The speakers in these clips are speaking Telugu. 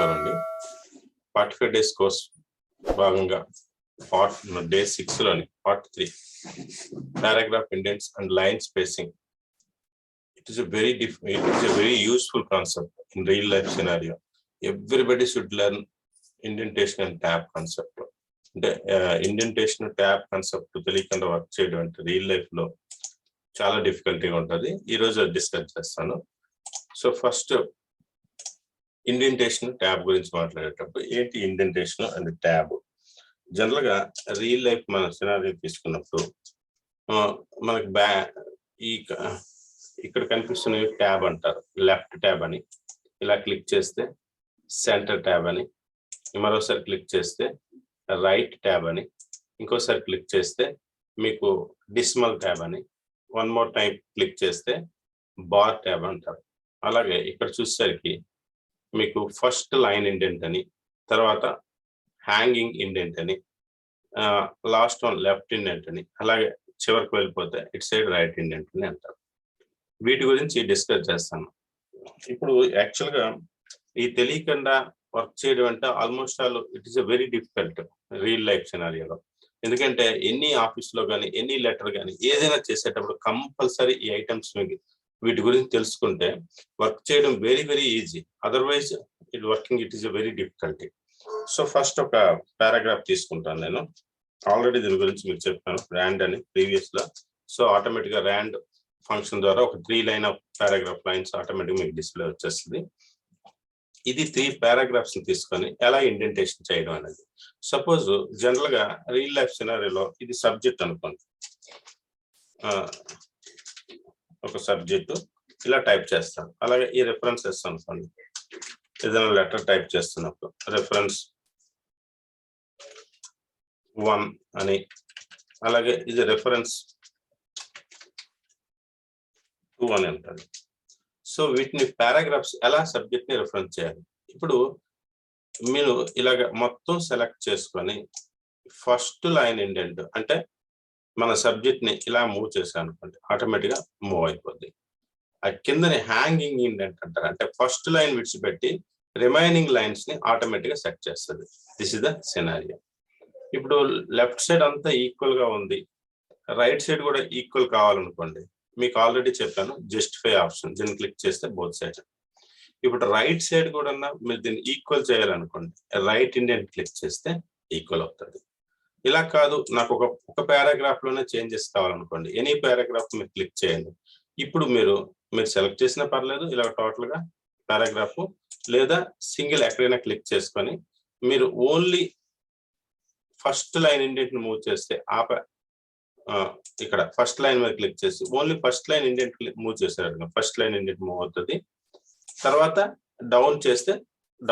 నమస్కారం అండి. పార్ట్ 5 డేస్ కోర్స్ భాగంగా day 6లోని Part-3 paragraph indents and line spacing. It is a very useful concept in real life scenario. Everybody should learn indentation and tab concept. అంటే ఇండెంటేషన్ ట్యాబ్ కాన్సెప్ట్ తెలియకుండా వర్క్ చేయడం అంటే రియల్ లైఫ్ లో చాలా డిఫికల్టీగా ఉంటుంది. ఈ రోజు డిస్కస్ చేస్తాను. సో ఫస్ట్ ఇండెంటేషన్ ట్యాబ్ గురించి మాట్లాడేటప్పుడు ఏంటి ఇండెంటేషన్ అండ్ ట్యాబ్. జనరల్ గా రియల్ లైఫ్ మన సినారియో తీసుకున్నప్పుడు మనకి ఇక్కడ కనిపిస్తున్నవి ట్యాబ్ అంటారు. లెఫ్ట్ ట్యాబ్ అని ఇలా క్లిక్ చేస్తే సెంటర్ ట్యాబ్ అని, మరోసారి క్లిక్ చేస్తే రైట్ ట్యాబ్ అని, ఇంకోసారి క్లిక్ చేస్తే మీకు డిస్మల్ ట్యాబ్ అని, వన్ మోర్ టైం క్లిక్ చేస్తే బార్ ట్యాబ్ అంటారు. అలాగే ఇక్కడ చూసేసరికి మీకు ఫస్ట్ లైన్ ఇండెంట్ అని, తర్వాత హ్యాంగింగ్ ఇండెంట్ అని, లాస్ట్ వన్ లెఫ్ట్ ఇండెంట్ అని, అలాగే చివరికి వెళ్ళిపోతే ఇట్ సైడ్ రైట్ ఇండెంట్ అని అంటారు. వీటి గురించి డిస్కస్ చేస్తాను. ఇప్పుడు యాక్చువల్గా ఈ తెలియకుండా వర్క్ చేయడం అంటే almost all it is a very difficult real life సినారియోలో. ఎందుకంటే ఎన్ని ఆఫీస్లో కానీ ఎన్ని లెటర్ కానీ ఏదైనా చేసేటప్పుడు కంపల్సరీ ఈ ఐటమ్స్ వీటి గురించి తెలుసుకుంటే వర్క్ చేయడం very very easy. Otherwise it is a very difficulty. So first ఒక పారాగ్రాఫ్ తీసుకుంటాను నేను. ఆల్రెడీ దీని గురించి మీకు చెప్పాను, ర్యాండ్ అని ప్రీవియస్ లో. సో ఆటోమేటిక్ గా ర్యాండ్ ఫంక్షన్ ద్వారా ఒక 3 line of paragraph lines automatic మీకు డిస్ప్లే వచ్చేస్తుంది. ఇది 3 పారాగ్రాఫ్స్ తీసుకొని ఎలా ఇండెంటేషన్ చేయడం అనేది. సపోజ్ జనరల్ గా రియల్ లైఫ్ సినారియోలో ఇది సబ్జెక్ట్ అనుకోండి, ఒక సబ్జెక్టు ఇలా టైప్ చేస్తాను. అలాగే ఈ రెఫరెన్సెస్ అనుకోండి, ఏదైనా లెటర్ టైప్ చేస్తున్నప్పుడు రెఫరెన్స్ 1 అని, అలాగే ఇది రెఫరెన్స్ 2 అని ఉంటుంది. సో వీటిని పారాగ్రాఫ్స్ ఎలా సబ్జెక్ట్ ని రెఫరెన్స్ చేయాలి. ఇప్పుడు మీరు ఇలాగ మొత్తం సెలెక్ట్ చేసుకొని ఫస్ట్ లైన్ ఇండెంట్ అంటే మన సబ్జెక్ట్ ని ఇలా మూవ్ చేశాను అనుకోండి, ఆటోమేటిక్ గా మూవ్ అయిపోద్ది. ఆ కిందని హ్యాంగింగ్ ఇండెంట్ అంటారు, అంటే ఫస్ట్ లైన్ విడిచిపెట్టి రిమైనింగ్ లైన్స్ ని ఆటోమేటిక్ గా సెట్ చేస్తుంది. This is the scenario. ఇప్పుడు లెఫ్ట్ సైడ్ అంతా ఈక్వల్ గా ఉంది, రైట్ సైడ్ కూడా ఈక్వల్ కావాలనుకోండి, మీకు ఆల్రెడీ చెప్పాను జస్టిఫై ఆప్షన్, దీన్ని క్లిక్ చేస్తే బోత్ సైడ్. ఇప్పుడు రైట్ సైడ్ కూడా మీరు దీన్ని ఈక్వల్ చేయాలనుకోండి, రైట్ ఇండెంట్ క్లిక్ చేస్తే ఈక్వల్ అవుతుంది. ఇలా కాదు నాకు ఒక పారాగ్రాఫ్ లోనే చేంజెస్ కావాలనుకోండి, ఎనీ పారాగ్రాఫ్ మీరు క్లిక్ చేయండి. ఇప్పుడు మీరు సెలెక్ట్ చేసినా పర్లేదు, ఇలా టోటల్ గా పారాగ్రాఫ్, లేదా సింగిల్ ఎక్కడైనా క్లిక్ చేసుకొని మీరు ఓన్లీ ఫస్ట్ లైన్ ఇండెంట్ ని మూవ్ చేస్తే ఇక్కడ ఫస్ట్ లైన్ మీద క్లిక్ చేసి only first line indent move చేశారు, ఫస్ట్ లైన్ ఇండెంట్ మూవ్ అవుతుంది. తర్వాత డౌన్ చేస్తే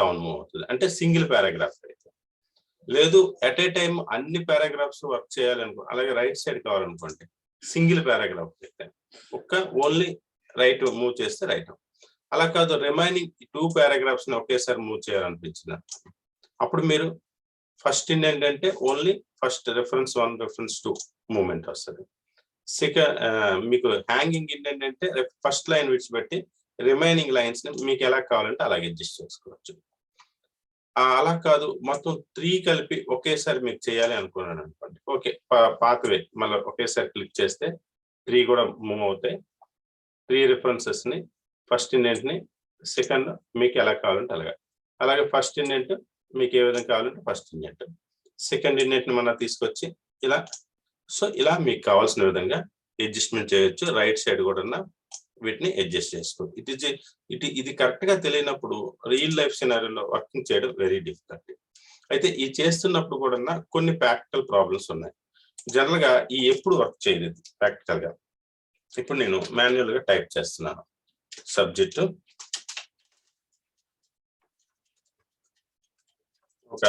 డౌన్ మూవ్ అవుతుంది, అంటే సింగిల్ పారాగ్రాఫ్ అయితే. లేదు ఎట్ ఏ టైం అన్ని పారాగ్రాఫ్స్ వర్క్ చేయాలనుకో, అలాగే రైట్ సైడ్ కావాలనుకోండి, సింగిల్ పారాగ్రాఫ్ అయితే ఓన్లీ రైట్ మూవ్ చేస్తే రైట్. అలా కాదు రిమైనింగ్ 2 పారాగ్రాఫ్స్ ని ఒకేసారి మూవ్ చేయాలనిపించిన అప్పుడు మీరు ఫస్ట్ ఇండెంట్ అంటే only first reference 1 reference 2 movement వస్తుంది. మీకు హ్యాంగింగ్ ఇండెంట్ అంటే ఫస్ట్ లైన్ విడిచిపెట్టి రిమైనింగ్ లైన్స్ ని మీకు ఎలా కావాలంటే అలాగే అడ్జస్ట్ చేసుకోవచ్చు. అలా కాదు మొత్తం 3 కలిపి ఒకేసారి మీకు చేయాలి అనుకున్నాను అనుకోండి, ఓకే పాత్వే మళ్ళీ ఒకేసారి క్లిక్ చేస్తే 3 కూడా మూవ్ అవుతాయి. 3 రిఫరెన్సెస్ ని, ఫస్ట్ ఇండెంట్ ని, సెకండ్ మీకు ఎలా కావాలంటే అలాగే ఫస్ట్ ఇండెంట్ మీకు ఏ విధంగా కావాలంటే ఫస్ట్ ఇండెంట్, సెకండ్ ఇండెంట్ ని మనం తీసుకొచ్చి ఇలా. సో ఇలా మీకు కావాల్సిన విధంగా అడ్జస్ట్మెంట్ చేయొచ్చు. రైట్ సైడ్ కూడా వీటిని అడ్జస్ట్ చేసుకోవచ్చు. ఇది కరెక్ట్ గా తెలియనప్పుడు రియల్ లైఫ్ సినారియోలో వర్కింగ్ చేయడం వెరీ డిఫికల్ట్. అయితే ఈ చేస్తున్నప్పుడు కూడా కొన్ని ప్రాక్టికల్ ప్రాబ్లమ్స్ ఉన్నాయి. జనరల్ గా ఈ ఎప్పుడు వర్క్ చేయలేదు ప్రాక్టికల్ గా. ఇప్పుడు నేను మాన్యువల్ గా టైప్ చేస్తున్నాను, సబ్జెక్ట్ ఒక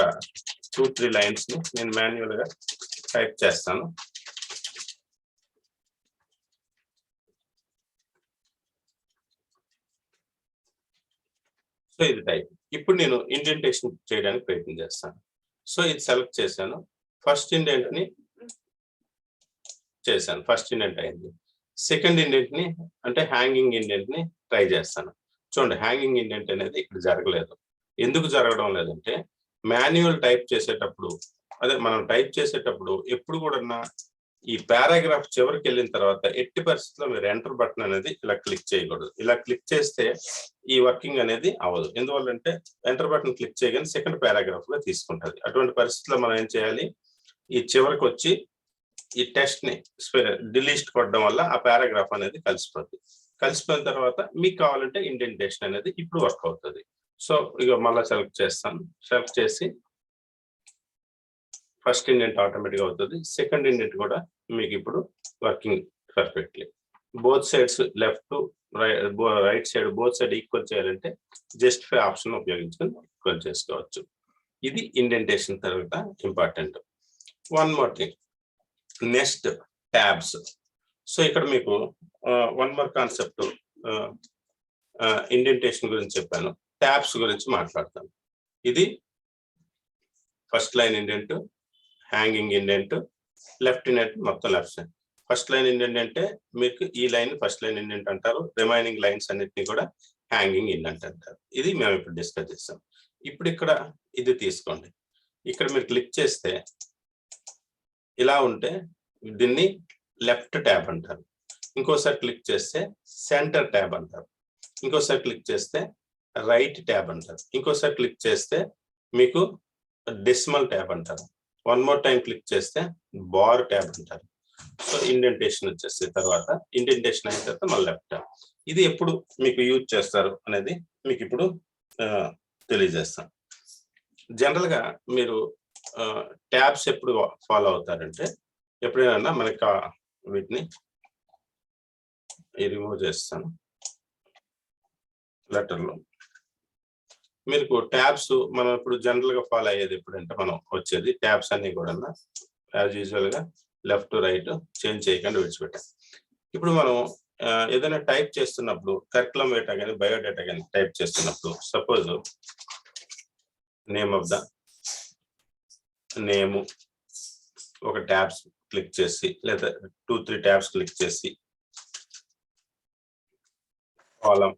2-3 లైన్స్ ని నేను మాన్యువల్ గా టైప్ చేస్తాను. సో ఇది టైప్. ఇప్పుడు నేను ఇండెంటేషన్ చేయడానికి ప్రయత్నం చేస్తాను. సో ఇది సెలెక్ట్ చేశాను, ఫస్ట్ ఇండెంట్ ని చేశాను, ఫస్ట్ ఇండెంట్ అయింది. సెకండ్ ఇండెంట్ ని అంటే హ్యాంగింగ్ ఇండెంట్ ని ట్రై చేస్తాను. చూడండి హ్యాంగింగ్ ఇండెంట్ అనేది ఇక్కడ జరగలేదు, ఎందుకు జరగడం లేదంటే మాన్యువల్ టైప్ చేసేటప్పుడు అదే మనం టైప్ చేసేటప్పుడు ఎప్పుడు కూడా ఈ పారాగ్రాఫ్ చివరికి వెళ్ళిన తర్వాత ఎట్టి పరిస్థితుల్లో మీరు ఎంటర్ బటన్ అనేది ఇలా క్లిక్ చేయకూడదు. ఇలా క్లిక్ చేస్తే ఈ వర్కింగ్ అనేది అవ్వదు. ఎందువల్లంటే ఎంటర్ బటన్ క్లిక్ చేయగానే సెకండ్ పారాగ్రాఫ్ గా తీసుకుంటుంది. అటువంటి పరిస్థితుల్లో మనం ఏం చేయాలి, ఈ చివరికి వచ్చి ఈ టెక్స్ట్ ని డిలీట్ కొట్టడం వల్ల ఆ పారాగ్రాఫ్ అనేది కలిసిపోతుంది. కలిసిపోయిన తర్వాత మీకు కావాలంటే ఇండెంటేషన్ అనేది ఇప్పుడు వర్క్ అవుతుంది. సో ఇక మళ్ళీ సెలెక్ట్ చేస్తాను. సెలెక్ట్ చేసి ఫస్ట్ ఇండెంట్ ఆటోమేటిక్ అవుతుంది. సెకండ్ ఇండెంట్ కూడా మీకు ఇప్పుడు working perfectly. Both sides left right side both side equal చేయాలంటే జస్టిఫై ఆప్షన్ ఉపయోగించుకొని ఈక్వల్ చేసుకోవచ్చు. ఇది ఇండెంటేషన్ తర్వాత important. One more thing, next tabs. So ఇక్కడ మీకు వన్ మోర్ కాన్సెప్ట్, ఇండెంటేషన్ గురించి చెప్పాను, ట్యాబ్స్ గురించి మాట్లాడతాను. ఇది first line indent, hanging indent, left indent, మొత్తం left side. First line indent అంటే మీకు ఈ లైన్ ఫస్ట్ లైన్ ఇండెంట్ అంటారు, రిమైనింగ్ లైన్స్ అన్నిటిని కూడా హ్యాంగింగ్ ఇండెంట్ అంటారు. ఇది మేము ఇప్పుడు డిస్కస్ చేస్తాం. ఇప్పుడు ఇక్కడ ఇది తీసుకోండి. ఇక్కడ మీరు క్లిక్ చేస్తే ఇలా ఉంటే దీన్ని లెఫ్ట్ ట్యాబ్ అంటారు. ఇంకోసారి క్లిక్ చేస్తే సెంటర్ ట్యాబ్ అంటారు. ఇంకోసారి క్లిక్ చేస్తే రైట్ ట్యాబ్ అంటారు. ఇంకోసారి క్లిక్ చేస్తే మీకు డెసిమల్ ట్యాబ్ అంటారు. వన్ మోర్ టైం క్లిక్ చేస్తే బార్ ట్యాబ్ అంటారు. సో ఇండెంటేషన్ వచ్చేస్తే తర్వాత ఇండెంటేషన్ అయిన తర్వాత మళ్ళీ లెఫ్ట్ ట్యాబ్. ఇది ఎప్పుడు మీకు యూజ్ చేస్తారు అనేది మీకు ఇప్పుడు తెలియజేస్తాను. జనరల్ గా మీరు ట్యాబ్స్ ఎప్పుడు ఫాలో అవుతారంటే, ఎప్పుడైనా మనకి వీటిని రిమూవ్ చేస్తాను. లెటర్లో మీకు ట్యాబ్స్ మనం ఇప్పుడు జనరల్ గా ఫాలో అయ్యేది ఎప్పుడంటే, మనం వచ్చేది ట్యాబ్స్ అన్ని కూడా యాజ్ యూజువల్ గా లెఫ్ట్ రైట్ చేంజ్ చేయకుండా విడిచిపెట్టాం. ఇప్పుడు మనం ఏదైనా టైప్ చేస్తున్నప్పుడు కరికులం డేటా కానీ బయోడేటా కానీ టైప్ చేస్తున్నప్పుడు, suppose name of the name ఒక ట్యాబ్స్ క్లిక్ చేసి లేదా 2-3 ట్యాబ్స్ క్లిక్ చేసి కాలం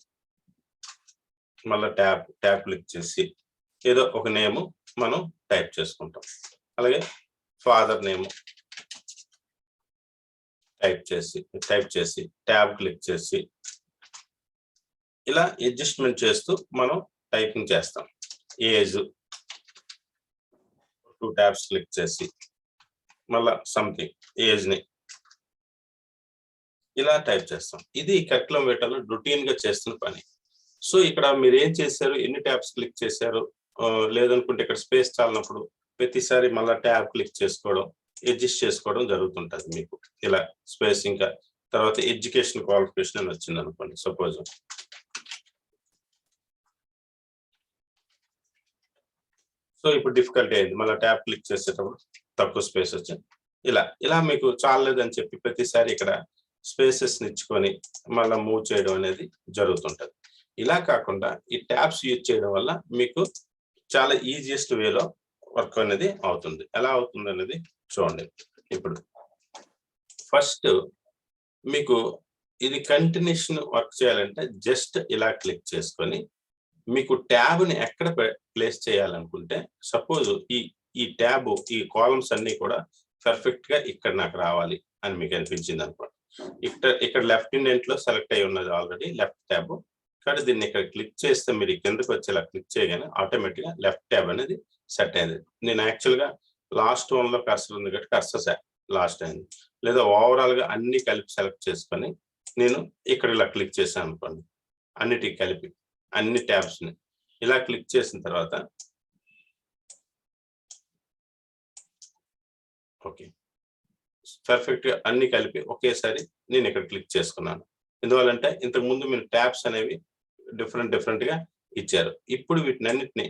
మళ్ళీ ట్యాబ్ క్లిక్ చేసి ఏదో ఒక నేమ్ మనం టైప్ చేసుకుంటాం. అలాగే ఫాదర్ నేమ్ టైప్ చేసి ట్యాబ్ క్లిక్ చేసి ఇలా అడ్జస్ట్మెంట్ చేస్తూ మనం టైపింగ్ చేస్తాం. ఏజ్ 2 ట్యాబ్స్ క్లిక్ చేసి మళ్ళా సంథింగ్ ఏజ్ ని ఇలా టైప్ చేస్తాం. ఇది కరికులం డేటాలో రొటీన్ గా చేస్తున్న పని. సో ఇక్కడ మీరు ఏం చేశారు, ఎన్ని ట్యాబ్స్ క్లిక్ చేశారు, లేదనుకుంటే ఇక్కడ స్పేస్ చాలినప్పుడు ప్రతిసారి మళ్ళీ ట్యాబ్ క్లిక్ చేసుకోవడం, అడ్జస్ట్ చేసుకోవడం జరుగుతుంటది మీకు. ఇలా స్పేస్ ఇంకా తర్వాత ఎడ్యుకేషన్ క్వాలిఫికేషన్ అని వచ్చింది అనుకోండి సపోజ్. సో ఇప్పుడు డిఫికల్టీ అయింది, మళ్ళీ ట్యాబ్ క్లిక్ చేసేటప్పుడు తక్కువ స్పేస్ వచ్చింది. ఇలా మీకు చాలేదని చెప్పి ప్రతిసారి ఇక్కడ స్పేసెస్ ఇచ్చుకొని మళ్ళీ మూవ్ చేయడం అనేది జరుగుతుంటది. ఇలా కాకుండా ఈ ట్యాబ్స్ యూజ్ చేయడం వల్ల మీకు చాలా ఈజియెస్ట్ వేలో వర్క్ అనేది అవుతుంది. ఎలా అవుతుంది అనేది చూడండి. ఇప్పుడు ఫస్ట్ మీకు ఇది కంటిన్యూషన్ వర్క్ చేయాలంటే జస్ట్ ఇలా క్లిక్ చేసుకొని మీకు ట్యాబ్ని ఎక్కడ ప్లేస్ చేయాలనుకుంటే, సపోజ్ ఈ ట్యాబ్ ఈ కాలమ్స్ అన్ని కూడా పర్ఫెక్ట్ గా ఇక్కడ నాకు రావాలి అని మీకు అనిపించింది అనుకోండి. ఇక్కడ లెఫ్ట్ ఇండెంట్ లో సెలెక్ట్ అయి ఉన్నది ఆల్రెడీ లెఫ్ట్ ట్యాబ్. కానీ దీన్ని ఇక్కడ క్లిక్ చేస్తే మీరు కిందకి వచ్చేలా క్లిక్ చేయగానే ఆటోమేటిక్ గా లెఫ్ట్ ట్యాబ్ అనేది సెట్ అయింది. నేను యాక్చువల్ గా లాస్ట్ వన్ లో కర్సర్ ఉంది కాబట్టి కర్సర్ లాస్ట్ అయింది. లేదా ఓవరాల్ గా అన్ని కలిపి సెలెక్ట్ చేసుకొని నేను ఇక్కడ ఇలా క్లిక్ చేశాను అనుకోండి, అన్నిటికి కలిపి అన్ని ట్యాబ్స్ ని ఇలా క్లిక్ చేసిన తర్వాత ఓకే పర్ఫెక్ట్ గా అన్ని కలిపి ఒకేసారి నేను ఇక్కడ క్లిక్ చేసుకున్నాను. ఎందువల్లంటే ఇంతకు ముందు మీరు ట్యాబ్స్ అనేవి డిఫరెంట్ గా ఇచ్చారు. ఇప్పుడు వీటినన్నిటిని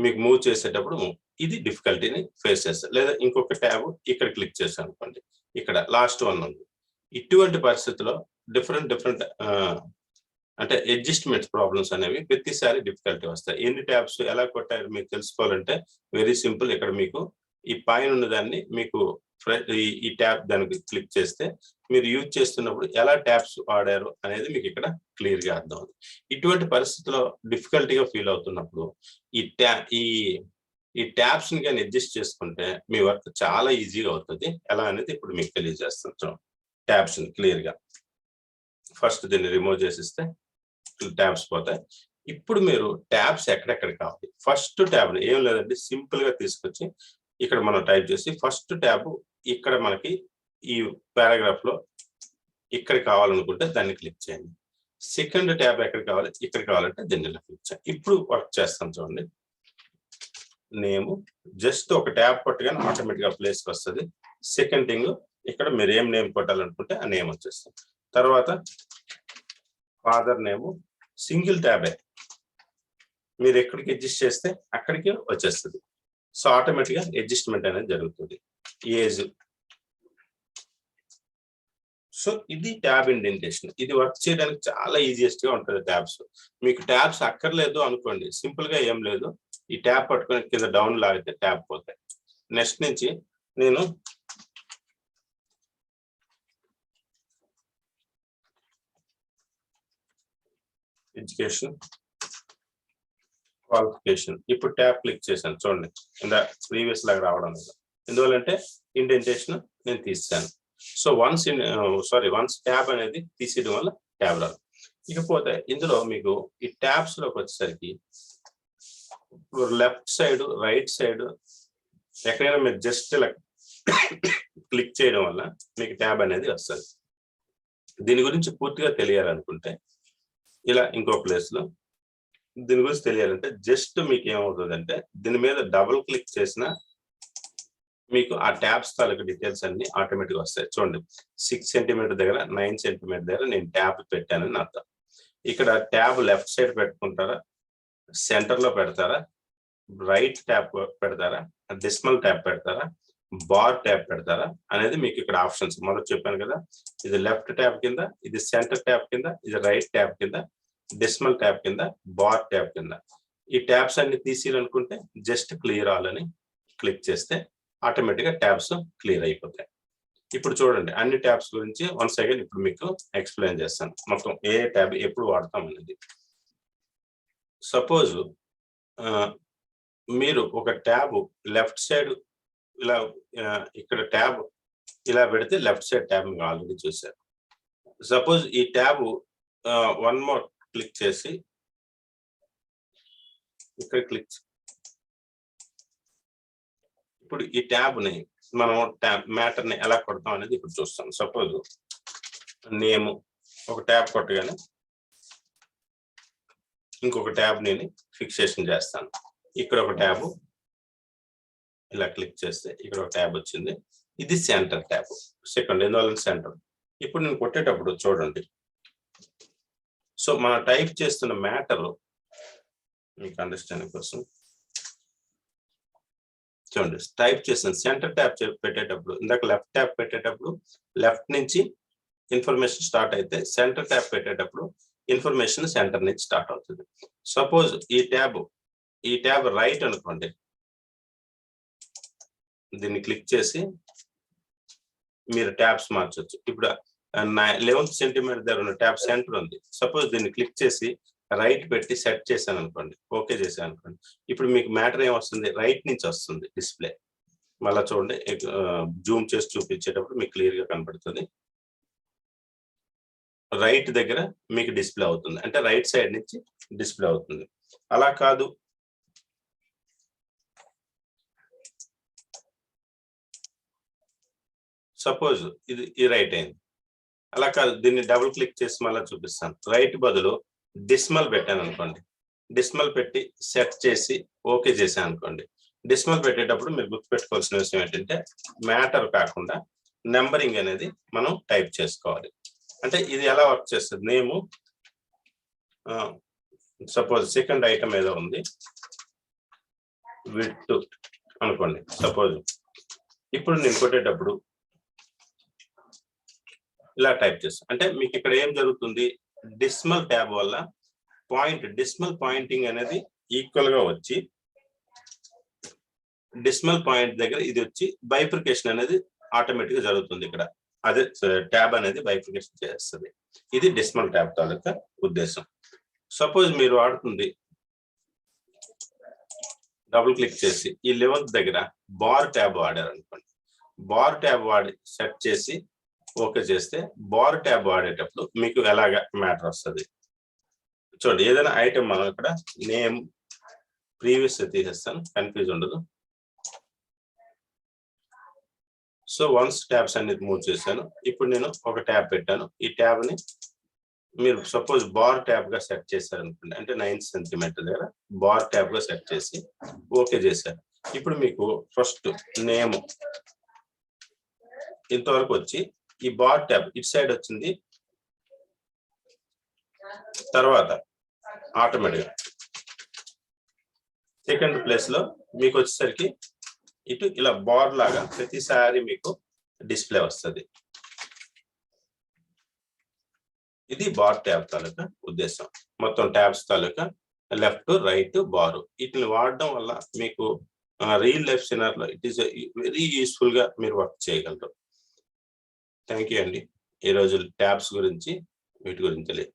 మీకు మూవ్ చేసేటప్పుడు ఇది డిఫికల్టీని ఫేస్ చేస్తారు. లేదా ఇంకొక ట్యాబ్ ఇక్కడ క్లిక్ చేశాను అనుకోండి, ఇక్కడ లాస్ట్ వన్ ఉంది. ఇటువంటి పరిస్థితిలో డిఫరెంట్ అంటే అడ్జస్ట్మెంట్స్ ప్రాబ్లమ్స్ అనేవి ప్రతిసారి డిఫికల్టీ వస్తాయి. ఎన్ని ట్యాబ్స్ ఎలా కొట్టారు మీకు తెలుసుకోవాలంటే వెరీ సింపుల్. ఇక్కడ మీకు ఈ పైన ఉన్న దాన్ని మీకు ఈ ట్యాబ్ దానికి క్లిక్ చేస్తే మీరు యూజ్ చేస్తున్నప్పుడు ఎలా ట్యాబ్స్ వాడారు అనేది మీకు ఇక్కడ క్లియర్ గా అర్థం అవుతుంది. ఇటువంటి పరిస్థితిలో డిఫికల్టీగా ఫీల్ అవుతున్నప్పుడు ఈ ట్యాబ్స్ ని కానీ అడ్జస్ట్ చేసుకుంటే మీ వర్క్ చాలా ఈజీగా అవుతుంది. ఎలా అనేది ఇప్పుడు మీకు తెలియజేస్తాను. ట్యాబ్స్ ని క్లియర్ గా ఫస్ట్ దీన్ని రిమూవ్ చేసిస్తే ట్యాబ్స్ పోతాయి. ఇప్పుడు మీరు ట్యాబ్స్ ఎక్కడెక్కడ కావాలి, ఫస్ట్ ట్యాబ్ ఏం లేదండి, సింపుల్ గా తీసుకొచ్చి ఇక్కడ మనం టైప్ చేసి ఫస్ట్ ట్యాబ్ ఇక్కడ మనకి ఈ పారాగ్రాఫ్ లో ఇక్కడ కావాలనుకుంటే దాన్ని క్లిక్ చేయండి. సెకండ్ ట్యాబ్ ఎక్కడ కావాలి, ఇక్కడ కావాలంటే దీన్ని క్లిక్ చేయండి. ఇప్పుడు వర్క్ చేస్తాం చూడండి. నేమ్ జస్ట్ ఒక ట్యాబ్ కొట్టగానే ఆటోమేటిక్ గా ప్లేస్ వస్తుంది. సెకండ్ థింగ్ ఇక్కడ మీరు ఏం నేమ్ కొట్టాలనుకుంటే ఆ నేమ్ వచ్చేస్తుంది. తర్వాత ఫాదర్ నేమ్ సింగిల్ ట్యాబే, మీరు ఎక్కడికి అడ్జస్ట్ చేస్తే అక్కడికి వచ్చేస్తుంది. సో ఆటోమేటిక్ గా అడ్జస్ట్మెంట్ అనేది జరుగుతుంది. ఏజ్, సో ఇది ట్యాబ్ ఇండెంటేషన్. ఇది వర్క్ చేయడానికి చాలా ఈజియెస్ట్ గా ఉంటుంది ట్యాబ్స్. మీకు ట్యాబ్స్ అక్కర్లేదు అనుకోండి, సింపుల్ గా ఏం లేదు, ఈ ట్యాబ్ పట్టుకొని కింద డౌన్ లాగితే ట్యాబ్ పోతాయి. నెక్స్ట్ నుంచి నేను ఎడ్యుకేషన్ క్వాలిఫికేషన్ ఇప్పుడు ట్యాబ్ క్లిక్ చేశాను చూడండి, ఇందా ప్రీవియస్ లాగా రావడం లేదు. ఎందువల్లంటే ఇండెంటేషన్ నేను తీసాను. సో వన్స్ ట్యాబ్ అనేది తీసేయడం వల్ల ట్యాబ్ రాదు. ఇకపోతే ఇందులో మీకు ఈ ట్యాబ్స్ లోకి వచ్చేసరికి లెఫ్ట్ సైడ్ రైట్ సైడ్ ఎక్కడైనా మీరు జస్ట్ ఇలా క్లిక్ చేయడం వల్ల మీకు ట్యాబ్ అనేది వస్తుంది. దీని గురించి పూర్తిగా తెలియాలనుకుంటే ఇలా ఇంకో ప్లేస్ లో దీని గురించి తెలియాలంటే జస్ట్ మీకు ఏమవుతుందంటే దీని మీద డబుల్ క్లిక్ చేసిన మీకు ఆ ట్యాబ్స్ తాలూకు డీటెయిల్స్ అన్ని ఆటోమేటిక్ వస్తాయి. చూడండి 6 సెంటీమీటర్ దగ్గర 9 సెంటీమీటర్ దగ్గర నేను ట్యాబ్ పెట్టానని అర్థం. ఇక్కడ ట్యాబ్ లెఫ్ట్ సైడ్ పెట్టుకుంటారా, సెంటర్ లో పెడతారా, రైట్ ట్యాబ్ పెడతారా, డెసిమల్ ట్యాబ్ పెడతారా, బార్ ట్యాబ్ పెడతారా అనేది మీకు ఇక్కడ ఆప్షన్స్ మొదటి చెప్పాను కదా. ఇది లెఫ్ట్ ట్యాబ్ కింద, ఇది సెంటర్ ట్యాబ్ కింద, ఇది రైట్ ట్యాబ్ కింద, డెసిమల్ ట్యాబ్ కింద, బార్ ట్యాబ్ కింద. ఈ ట్యాబ్స్ అన్ని తీసేయాలనుకుంటే జస్ట్ క్లియర్ ఆల్ అని క్లిక్ చేస్తే ఆటోమేటిక్ గా ట్యాబ్స్ క్లియర్ అయిపోతాయి. ఇప్పుడు చూడండి అన్ని ట్యాబ్స్ గురించి వన్స్ అగైన్ ఇప్పుడు మీకు ఎక్స్ప్లెయిన్ చేస్తాను, మొత్తం ఏ ట్యాబ్ ఎప్పుడు వాడతాం అనేది. సపోజ్ మీరు ఒక ట్యాబ్ లెఫ్ట్ సైడ్ ఇలా ఇక్కడ ట్యాబ్ ఇలా పెడితే లెఫ్ట్ సైడ్ ట్యాబ్ మీకు ఆల్రెడీ చూసారు. సపోజ్ ఈ ట్యాబ్ వన్ మోర్ క్లిక్ చేసి ఇక్కడ క్లిక్, ఇప్పుడు ఈ ట్యాబ్ ని మనం మ్యాటర్ ని ఎలా కొడతాం అనేది ఇప్పుడు చూస్తాం. సపోజ్ నేమ్ ఒక ట్యాబ్ కొట్టగానే ఇంకొక ట్యాబ్ నేను ఫిక్సేషన్ చేస్తాను. ఇక్కడ ఒక ట్యాబ్ ఇలా క్లిక్ చేస్తే ఇక్కడ ఒక ట్యాబ్ వచ్చింది, ఇది సెంటర్ ట్యాబ్. సెకండ్ ఎందువల్ల సెంటర్. ఇప్పుడు నేను కొట్టేటప్పుడు చూడండి, సో మనం టైప్ చేస్తున్న మ్యాటర్ మీకు అండర్స్టాండింగ్ కోసం చూడండి, టైప్ చేసిన సెంటర్ ట్యాబ్ పెట్టేటప్పుడు ఇందాక లెఫ్ట్ ట్యాబ్ పెట్టేటప్పుడు లెఫ్ట్ నుంచి ఇన్ఫర్మేషన్ స్టార్ట్ అయితే సెంటర్ ట్యాబ్ పెట్టేటప్పుడు ఇన్ఫర్మేషన్ సెంటర్ నుంచి స్టార్ట్ అవుతుంది. సపోజ్ ఈ ట్యాబ్ రైట్ అనుకోండి, దీన్ని క్లిక్ చేసి మీరు ట్యాబ్స్ మార్చొచ్చు. ఇప్పుడు 11 సెంటీమీటర్ దగ్గర ఉన్న ట్యాబ్ సెంటర్ ఉంది. సపోజ్ దీన్ని క్లిక్ చేసి రైట్ పెట్టి సెట్ చేశాను అనుకోండి, ఓకే చేశాను అనుకోండి, ఇప్పుడు మీకు మ్యాటర్ ఏమొస్తుంది, రైట్ నుంచి వస్తుంది డిస్ప్లే. మళ్ళీ చూడండి జూమ్ చేసి చూపించేటప్పుడు మీకు క్లియర్ గా కనబడుతుంది. రైట్ దగ్గర మీకు డిస్ప్లే అవుతుంది, అంటే రైట్ సైడ్ నుంచి డిస్ప్లే అవుతుంది. అలా కాదు సపోజ్ ఇది రైట్ అయింది, అలా కాదు దీన్ని డబుల్ క్లిక్ చేసి మళ్ళీ చూపిస్తాను. రైట్ బదులు డెసిమల్ పెట్టాను అనుకోండి, డెసిమల్ పెట్టి సెట్ చేసి ఓకే చేశాను అనుకోండి. డెసిమల్ పెట్టేటప్పుడు మీరు గుర్తుపెట్టుకోవాల్సిన విషయం ఏంటంటే మ్యాటర్ కాకుండా నెంబరింగ్ అనేది మనం టైప్ చేసుకోవాలి. అంటే ఇది ఎలా వర్క్ చేస్తుంది, నేము సపోజ్ సెకండ్ ఐటమ్ ఏదో ఉంది విత్ అనుకోండి. సపోజ్ ఇప్పుడు నేను కొట్టేటప్పుడు ఇలా టైప్ చేస్తాను, అంటే మీకు ఇక్కడ ఏం జరుగుతుంది, డెసిమల్ ట్యాబ్ వల్ల డెసిమల్ పాయింటింగ్ అనేది ఈక్వల్ గా వచ్చి డెసిమల్ పాయింట్ దగ్గర ఇది వచ్చి బైఫర్కేషన్ అనేది ఆటోమేటిక్ గా జరుగుతుంది. ఇక్కడ అదే ట్యాబ్ అనేది బైఫికేషన్ చేస్తుంది. ఇది డెసిమల్ ట్యాబ్ తాలూకా ఉద్దేశం. సపోజ్ మీరు వాడుతుంది డబుల్ క్లిక్ చేసి ఈ 11th దగ్గర బార్ ట్యాబ్ వాడారు అనుకోండి. బార్ ట్యాబ్ వాడి సెట్ చేసి ఓకే చేస్తే బార్ ట్యాబ్ వాడేటప్పుడు మీకు ఎలాగ మ్యాటర్ వస్తుంది చూడండి. ఏదైనా ఐటమ్ మనం ఇక్కడ నేమ్ ప్రీవియస్ తీసేస్తాను, కన్ఫ్యూజ్ ఉండదు. సో వన్స్ ట్యాబ్స్ అన్ని మూవ్ చేశాను. ఇప్పుడు నేను ఒక ట్యాబ్ పెట్టాను. ఈ ట్యాబ్ ని మీరు సపోజ్ బార్ ట్యాబ్ గా సెట్ చేశారు అనుకోండి, అంటే 9 సెంటీమీటర్ దగ్గర బార్ ట్యాబ్ గా సెట్ చేసి ఓకే చేశారు. ఇప్పుడు మీకు ఫస్ట్ నేమ్ ఇంతవరకు వచ్చి ఈ బార్ ట్యాబ్ ఇటు సైడ్ వచ్చింది. తర్వాత ఆటోమేటిక్గా సెకండ్ ప్లేస్ లో మీకు వచ్చేసరికి ఇటు ఇలా బార్ లాగా ప్రతిసారి మీకు డిస్ప్లే వస్తుంది. ఇది బార్ ట్యాబ్ తాలూకా ఉద్దేశం. మొత్తం ట్యాబ్స్ తాలూకా లెఫ్ట్ రైట్ బారు వీటిని వాడడం వల్ల మీకు రియల్ లైఫ్ సినారియోలో ఇట్ ఈస్ వెరీ యూస్ఫుల్ గా మీరు వర్క్ చేయగలరు. థ్యాంక్ యూ అండి. ఈరోజు ట్యాబ్స్ గురించి వీటి గురించి తెలియదు.